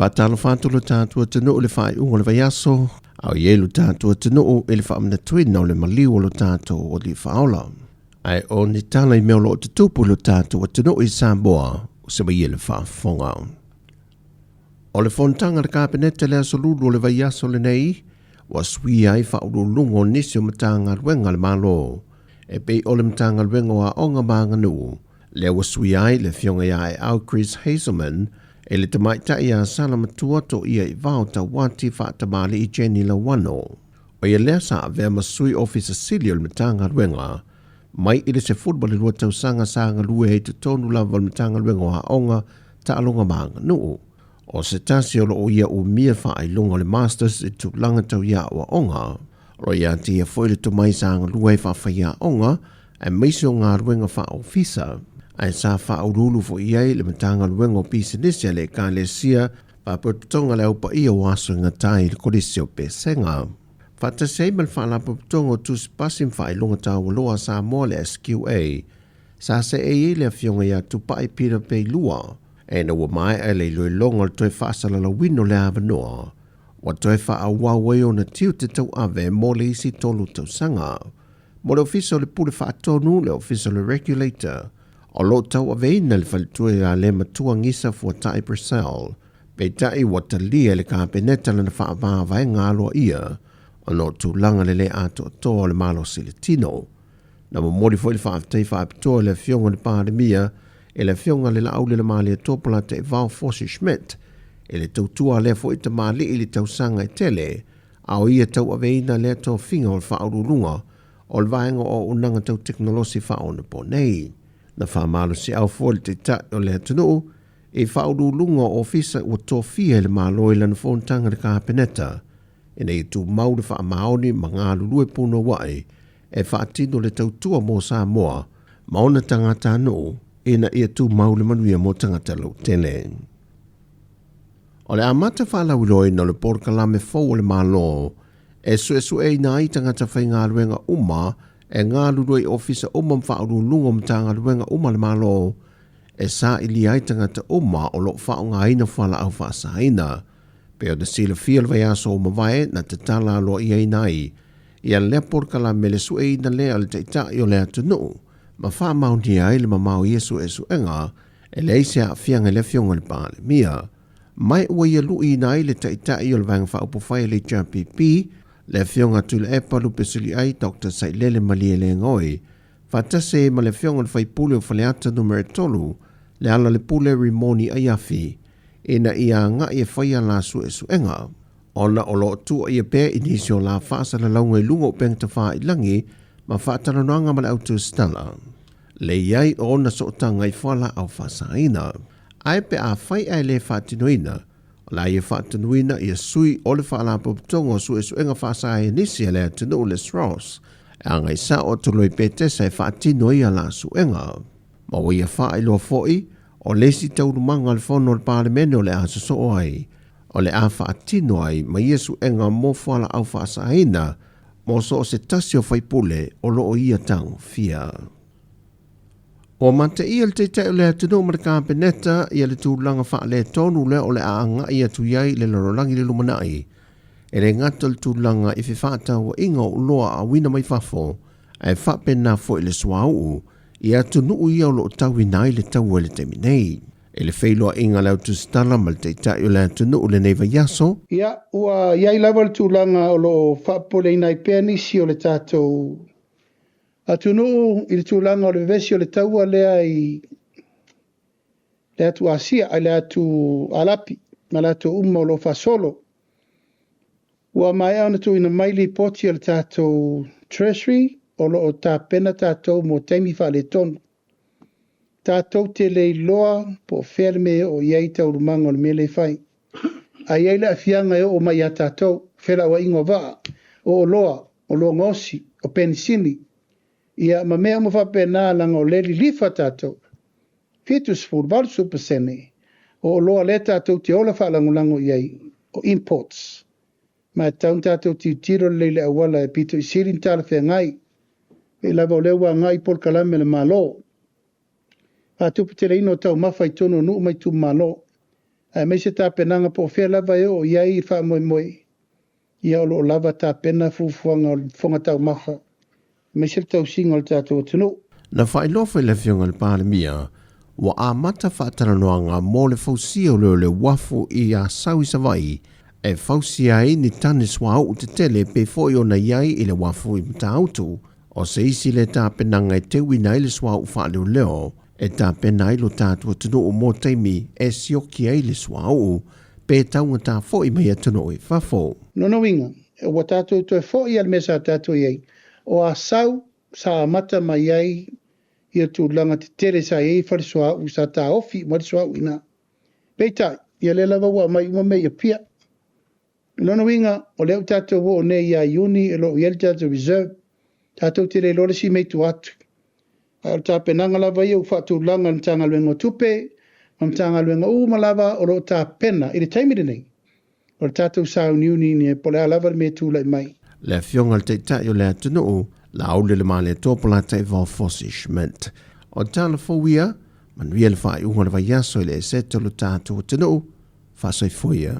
Whātalo whātolo tātua tanu o le whai ungo le vaiaso, au ielu tātua tanu o le whaamna tuina o le maliu o lo tātua o li whaola. Ai o ni tala I meolo o te tupu lo tātua tanu I Sāmoa o se mai le whaafonga. O le fontanga le kāpeneta le asolulu o le vaiaso le nei, wa sui ai whaurulungo nisi o matanga luenga le malo, e pei o le matanga luenga o a onga manganu, le wa sui ai le fionga ia au Chris Hazelman, e le tamaitai a sala matua to ia I vau ta wati whaatamali I Jenny la wano. O ia lea sa avea masui ofisa sili o le matanga luenga, mai I le se futbol I lua tausanga sanga lue hei tu tonu lava le matanga luenga o a onga ta alonga manganu. O se tasi o lo ia o mia wha longa le masters I tu langa tau ia o onga. Ro ia tia foi le tumai sanga lue wha whaia onga, e meisi o ngā ruenga wha ofisa. Ai sa wha urulu fo iai le matanga ruenga o pisinisia le ka le sia, pa putonga le upa ia o aso ngatai le kodisi o pesenga. Fata seima le wha la putonga o tus pasim wha longa tau loa Sāmoa le SQA, sa se e le fionga ia tupai pira pe lua, e na ua mai e le loi longa le toi whaasala la wino le avanoa. Wa toi wha a wawai o na tiu te tau ave mo le isi tolu tau sanga. Mo le ofisa le pule wha atonu le ofisa le regulator. O lo tau ave ina le whalitue a le matua ngisa fua tai Purcell. Pei tai wata lia le kāpeneta le na wha avai ngā loa ia. O no tu langa le ato toa le malo siletino. Na mo mori foi le wha aftei wha apitoa le fionga le pāremia, e le fionga le laule le mali topola te Val Fosse Schmidt, e le tautua le fo I te mali I le tausanga I tele, au ia tau aveina le tau finga o le whaurulunga, o le vaenga o unanga tau teknolosi whaona po nei. Na whamalo si au fo le te tai o le atunu, e whaurulunga o fisa ua tofia le malo I lana fontanga le kāpeneta, e nei tu mau le whaamaoni ma ngā lulue puno wai, e whaatino le tautua mo Sāmoa, maona tangata anu, ina ia tu mau le manuia mo tangata lau tele. O le amata whalawiloi no le porkalame fau le malo, e su e na I tangata whai ngā luenga uma, e ngā luloi ofisa uma mwhauru lungo mtanga luenga uma le malo, e sa ili ai tangata uma o lo whao ngā ina whala au whaasaina, pe o na sila fia le vaiaso o mawae na te tala lo I ai nai, ia le porkalame le su e na lea le teitai o le atunu, ma wha mauni ai le mamau Iesu e suenga, e le ise a fianga le fionga le pāle mia. Mai ua ia lui nai le taitai o le vanga wha upawhai le JPP, le fionga tu le epa lupe sili ai Dr. Sailele Malie le ngoi, whatase ma le fionga le whaipule o whaleata numere tolu, le ala le pule rimoni ai afi, e na ia nga ia whaia la su e suenga. Ona o lo tua ia pē inisio la whaasa la launga I lungo pengta wha I langi, ma whaatana noanga ma le autu stala. Le iai o na sootanga I whala au whasaina. Ai pe a whai ai le whaatinoina, la ia whaatinoina ia sui o le whaala popotongo su e suenga whasai nisi le atinu le Sros, e angai sa o tuloi petesa e whaatinoia la suenga. Ma o ia whaai loa foi, o lesi taurumanga le whono le parlemene o le asaso ai, o le a whaatino ai ma ia suenga mo whala au whasaina, mo so se tasi o whaipule o lo o ia tau fia. O mante ia le te o le atunu ma le kāpeneta ia le tūlanga wha le tonu le o le aanga ia tu iai le larolangi le lumanai. E le ngata le tūlanga I whiwhata wa inga o loa a wina mai whafo, e whapena fo I le swau, ia tunu ia o lo tawi nai le tau le te minei. E le whailoa inga leo tu stala ma le te o le atunu le neiva yaso. Ia, ua iai lawa le tūlanga o lo whapole nai pēr nisi o le tātou atunu I le tūlanga o le vesi o le taua lea I le atu asia, ai le atu alapi, ma le atu uma o lo fasolo. Ua mai au na tu ina maili poti o le tātou treasury, o lo o tā pena tātou mo teimi wha le tonu. Tātou te lei loa po ferme o iei tau rumanga o le mele whai. A iei le afianga o mai a tātou, whera wa ingo waa, o loa ngosi, o penisini. Ia ma mea mo whapena langa o leli lifa tātou. Fitus full, valsu pasene. O loa le tātou te ola whalangulango iei, o imports. Ma taun tātou ti tiro leile awala e pito I sirin tala whea ngai. E lava o lewa ngai pol kalame le malo. A tupu te reino tau mawhai tono nuu mai tu malo. Mai se tāpenanga po whea lava o iai I wha moi. Ia o lo lava tāpena fufuanga o whonga tau maha. Mai se tau singa o le tātou tunu. Na whailofa le fionga le pālemia, wa a mata whaataranoanga mō le fausia o le wafu I a sawi savai, e fausia I ni tane swau te tele pe foi o na iai I le wafu I mtautu, o se isi le tāpenanga e te wina I le swau whaaleo leo, e tāpena I lo tātua tunu o mō teimi e sioki ai le swau, pe taunga tā fo I mai atunu I whafo. Nono winga, wa tātou toi fo I al mesa tātou iai, o a sau sa mata mai iai, ia tu langa te tere sa e whare soa u sa tā ofi mwari soa u ina. Peitai, ia le lava wa mai uma mei a pia. Nono winga, o leo tātou o ne ia uni e lo iel tātou reserve, tātou te le lore si mei tu atu. Al tā penanga lava ia u whatu langa na tanga luenga tupe, mam tanga luenga malava o lo tā pena, I le taimire nei. O le tātou sa uni ni e pole a lava me tu lai mai. Le fionga le teitai o le atunu la aule le male tōpula te vāwhosishment. O tāna fōwia, manuia le whai unga le vaiaso I le e seto lo tātou tanu, whasai fōia.